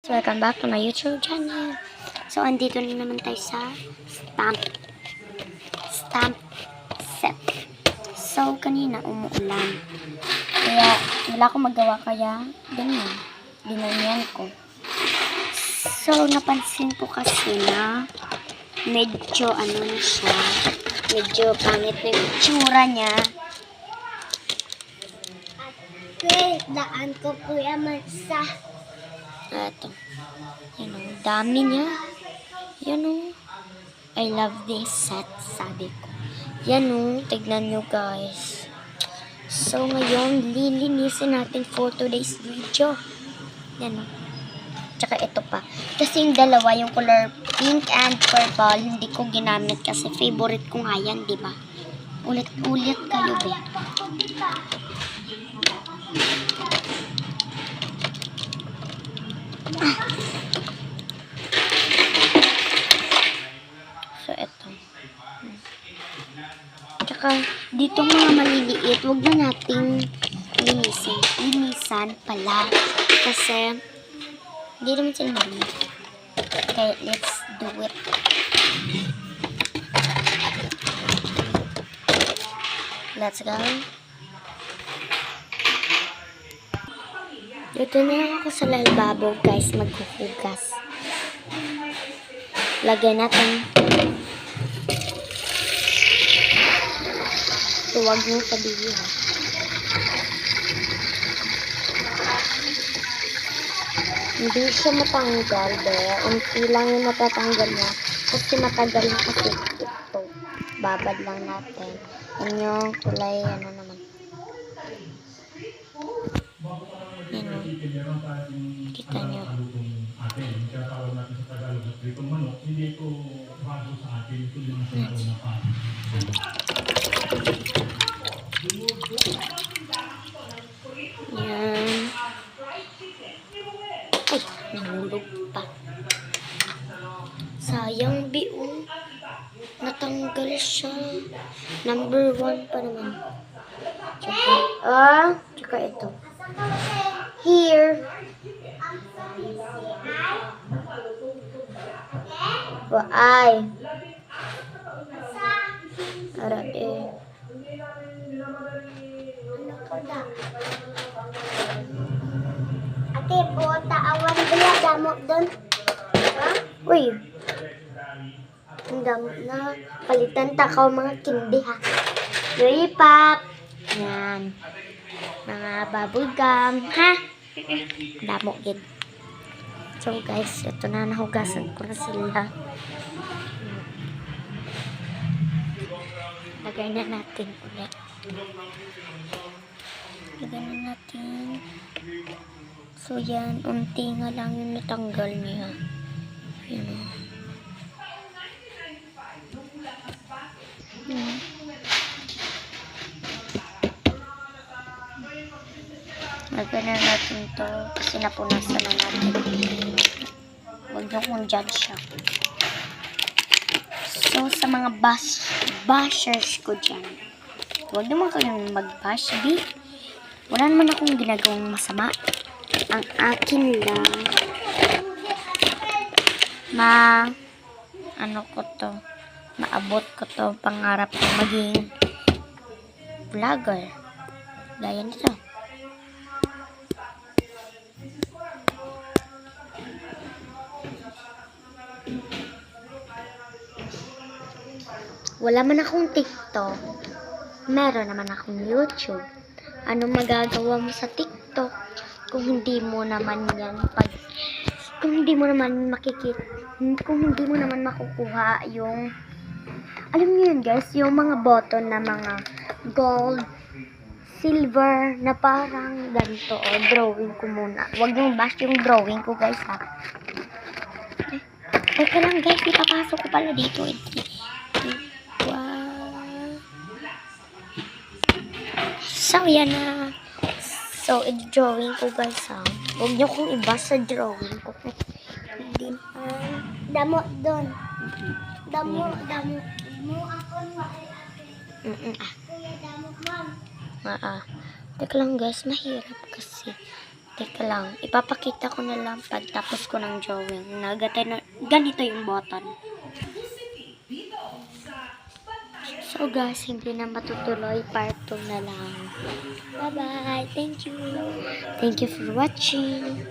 Welcome back to my YouTube channel. So, andito na naman tayo sa stamp set. So, kanina umuulan. Kaya, wala akong magawa kaya ganyan. Dinanyan ko. So, napansin ko kasi na medyo ano na siya. Medyo pangit na yung itsura niya. Okay, daan ko Kuya Mansa. Ito. Yan o. Dami niya. Yan o. I love this set, sabi ko. Yan o. Tignan nyo guys. So, ngayon, lilinisin natin for today's video. Yan o. Tsaka ito pa. Kasi yung dalawa, yung color pink and purple, hindi ko ginamit kasi favorite ko nga yan, diba? Ulit-ulit kayo, be. So, eto. Tsaka, dito mga maliliit, huwag na nating linisan pala. Kasi, hindi naman sila maliit. Okay, let's do it. Let's go. Dito na lang ako sa lalababo, guys, maghuhugas. Lagay natin. So, huwag nyo sabihin, ha. Hindi siya matanggal, be. Unti lang yung matatanggal niya. Kasi matagal na kasi ito. Babad lang natin. Yan yung kulay, ano naman. Yan o. Kita nyo. Yan. Ay, nahulog pa. Sayang, biong. Natanggal siya. Number 1 pa naman. Tsaka ito. Here. Ay. Arabe. Ate, buota awan bila damo doon. Uy. Ang dami na. Palitan takaw mga kindi, ha. Lollipop. Yan. Mga bubble gum, ha. Damo gid. So guys, ito na, nahugasan ko na sila. Lagay na natin ulit. Lagay na natin. So yan, unti nga lang yung natanggal niya. Yan o. Lagyan na natin to kasi napunasan na natin. Huwag nyo kung judge siya. So, sa mga bashers ko dyan, huwag naman kayong mag-bash, di. Wala naman akong ginagawang masama. Ang akin lang, maabot ko to, pangarap ko maging vlogger. Gaya nito. Wala man akong TikTok. Meron naman akong YouTube. Ano magagawa mo sa TikTok kung hindi mo naman kung hindi mo naman makukuha yung, alam niyo yun guys, yung mga button na mga gold, silver, na parang ganito. O, drawing ko muna. Huwag yung bash yung drawing ko guys, ha. Teka lang guys, ipapasok ko pala dito. So, yan na. So, i-drawing ko guys, ha. Huwag nyo kong i-bash sa drawing ko. Hindi na. Damo doon. Damo mo ako Teka lang guys, mahirap kasi. Teka lang, ipapakita ko na lang pagtapos ko ng drawing. Ganito yung button. So guys, hindi na matutuloy. Part 2 na lang. Bye-bye. Thank you. Thank you for watching.